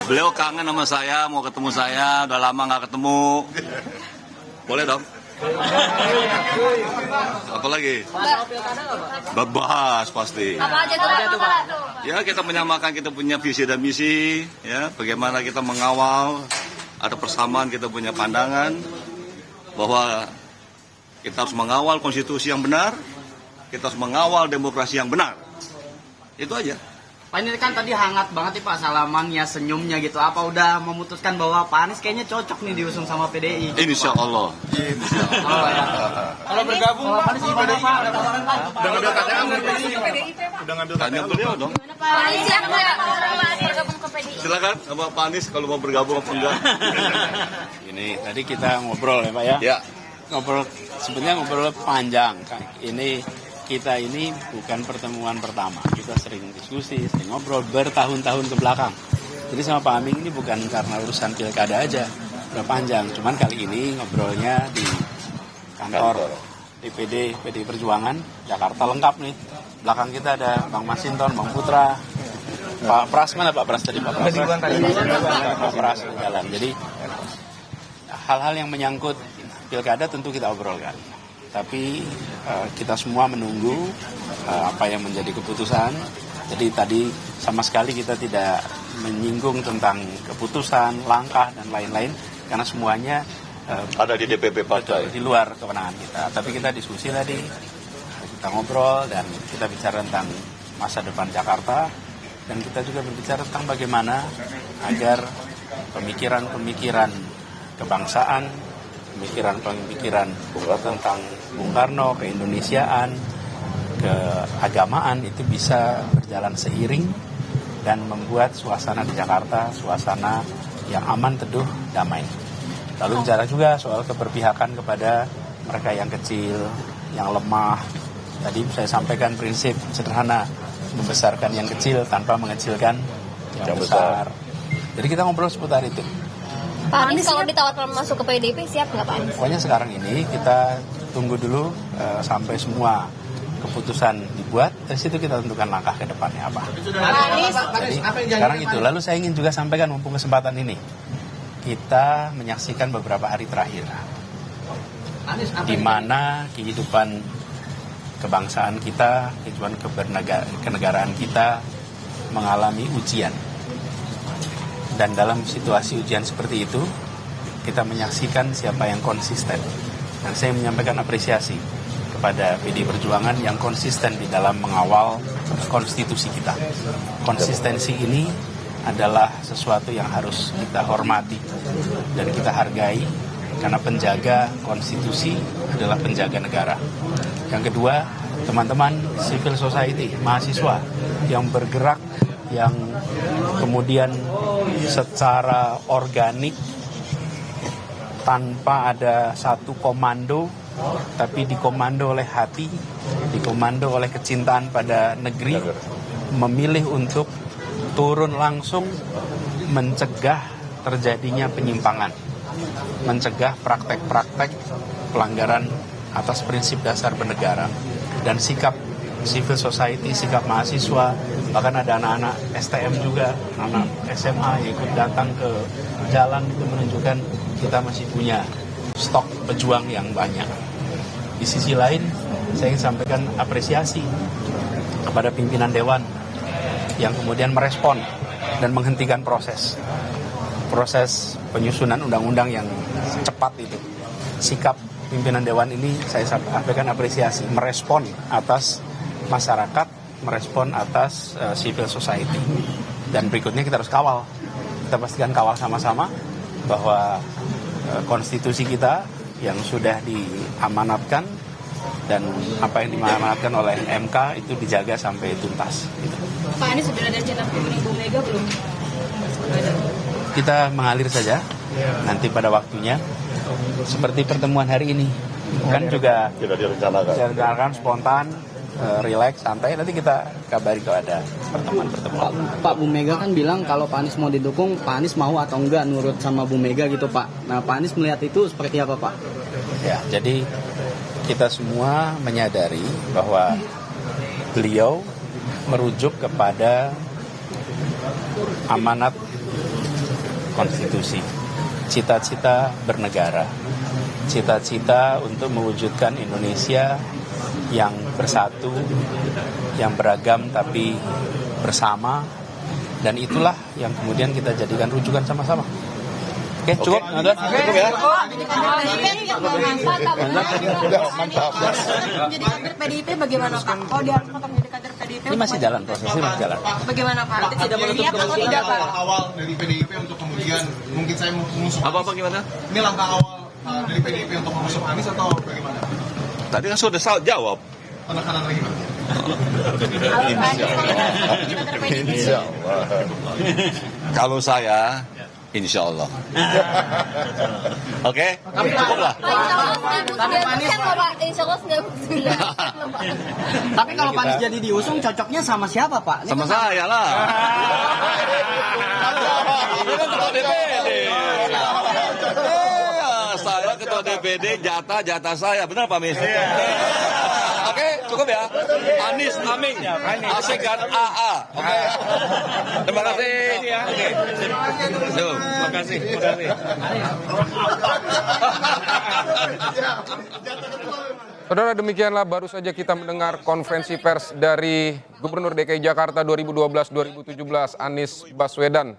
Beliau kangen sama saya, mau ketemu saya, udah lama nggak ketemu. Boleh dong? Apa lagi? Bahas pasti. Apa aja tuh Pak? Ya, kita menyamakan kita punya visi dan misi, ya, bagaimana kita mengawal, ada persamaan, kita punya pandangan bahwa kita harus mengawal konstitusi yang benar, kita harus mengawal demokrasi yang benar. Itu aja. Pak, ini kan tadi hangat banget nih Pak salamannya, senyumnya gitu. Apa udah memutuskan bahwa Pak Anies kayaknya cocok nih diusung sama PDI? Insya Allah. Kalau bergabung Pak Anies gimana Pak? Udah ngambil KTA belum? Udah ngambil Tanya beliau dong. Pak Anies siap nggak bergabung ke PDI? Silakan sama Pak Anies kalau mau bergabung apa enggak. Ini tadi kita ngobrol ya Pak ya. Ya. Sebenarnya ngobrol panjang. Kita ini bukan pertemuan pertama. Kita sering diskusi, sering ngobrol bertahun-tahun ke belakang. Jadi sama Pak Aming ini bukan karena urusan pilkada aja, udah panjang. Cuman kali ini ngobrolnya di kantor DPD PDI Perjuangan Jakarta lengkap nih. Belakang kita ada Bang Masinton, Bang Putra, Pak Pras, mana Pak Pras tadi? Pak Pras di jalan. Jadi hal-hal yang menyangkut pilkada tentu kita obrolkan. Tapi kita semua menunggu apa yang menjadi keputusan. Jadi tadi sama sekali kita tidak menyinggung tentang keputusan, langkah, dan lain-lain. Karena semuanya Ada di DPP partai. di luar kewenangan kita. Tapi kita diskusi tadi, kita ngobrol, dan kita bicara tentang masa depan Jakarta. Dan kita juga berbicara tentang bagaimana agar pemikiran-pemikiran kebangsaan, pemikiran tentang Bung Karno, keindonesiaan, keagamaan itu bisa berjalan seiring dan membuat suasana di Jakarta suasana yang aman, teduh, damai. Lalu bicara juga soal keberpihakan kepada mereka yang kecil, yang lemah. Tadi saya sampaikan prinsip sederhana, membesarkan yang kecil tanpa mengecilkan yang besar. Jadi kita ngobrol seputar itu. Pak Anies kalau ditawarkan masuk ke PDIP siap nggak Pak Anies? Pokoknya sekarang ini kita tunggu dulu sampai semua keputusan dibuat, dari situ kita tentukan langkah ke depannya apa. Jadi sekarang itu. Lalu saya ingin juga sampaikan mumpung kesempatan ini, kita menyaksikan beberapa hari terakhir di mana kehidupan kebangsaan kita, kehidupan kenegaraan kita mengalami ujian. Dan dalam situasi ujian seperti itu, kita menyaksikan siapa yang konsisten. Dan saya menyampaikan apresiasi kepada PDI Perjuangan yang konsisten di dalam mengawal konstitusi kita. Konsistensi ini adalah sesuatu yang harus kita hormati dan kita hargai, karena penjaga konstitusi adalah penjaga negara. Yang kedua, teman-teman civil society, mahasiswa yang bergerak, yang kemudian secara organik tanpa ada satu komando, tapi dikomando oleh hati, dikomando oleh kecintaan pada negeri, memilih untuk turun langsung mencegah terjadinya penyimpangan, mencegah praktek-praktek pelanggaran atas prinsip dasar bernegara. Dan sikap civil society, sikap mahasiswa, bahkan ada anak-anak STM juga, anak SMA yang ikut datang ke jalan, itu menunjukkan kita masih punya stok pejuang yang banyak. Di sisi lain, saya ingin sampaikan apresiasi kepada pimpinan Dewan yang kemudian merespon dan menghentikan proses penyusunan undang-undang yang cepat itu. Sikap pimpinan Dewan ini saya sampaikan apresiasi, merespon atas masyarakat, merespon atas civil society. Dan berikutnya kita harus kawal. Kita pastikan kawal sama-sama bahwa konstitusi kita yang sudah diamanatkan dan apa yang diamanatkan oleh MK itu dijaga sampai tuntas. Gitu. Pak Anies sudah ada cetak kuning Bu Mega belum? Kita mengalir saja nanti pada waktunya. Seperti pertemuan hari ini kan juga Tidak direncanakan. spontan, relax, santai. Nanti kita kabari kalau ada pertemuan-pertemuan. Pak, Bu Mega kan bilang kalau Pak Anies mau didukung, Pak Anies mau atau enggak nurut sama Bu Mega gitu Pak. Nah Pak Anies melihat itu seperti apa Pak? Ya, jadi kita semua menyadari bahwa beliau merujuk kepada amanat konstitusi, cita-cita bernegara, cita-cita untuk mewujudkan Indonesia yang bersatu, yang beragam tapi bersama, dan itulah yang kemudian kita jadikan rujukan sama-sama. Oke, cukup? Ada? Cukup ya? Mantap. Jadi kader PDIP bagaimana Pak? Oh dia harus tetap menjadi kader PDIP. Ini masih jalan, prosesnya masih jalan. Bagaimana Pak? Tidak menutup kemungkinan tidak Pak? Awal dari PDIP untuk kemudian mungkin saya mengusung Apa gimana? Ini langkah awal dari PDIP untuk mengusung Anies atau bagaimana? Tadi kan sudah jawab. Penekanan lagi Pak. Insya Allah. Kalau saya, insya Allah. Oke, cukup lah. Tapi kalau Pak Anies jadi diusung, cocoknya sama siapa Pak? Sama saya lah. Ini kan ketua DPD. Saya ketua DPD, jatah saya. Benar Pak Mis? Oke, cukup ya. Anies, Amin, Asik dan AA. Oke. Terima kasih. Oke. Terima kasih. Saudara, demikianlah baru saja kita mendengar konferensi pers dari Gubernur DKI Jakarta 2012-2017 Anies Baswedan.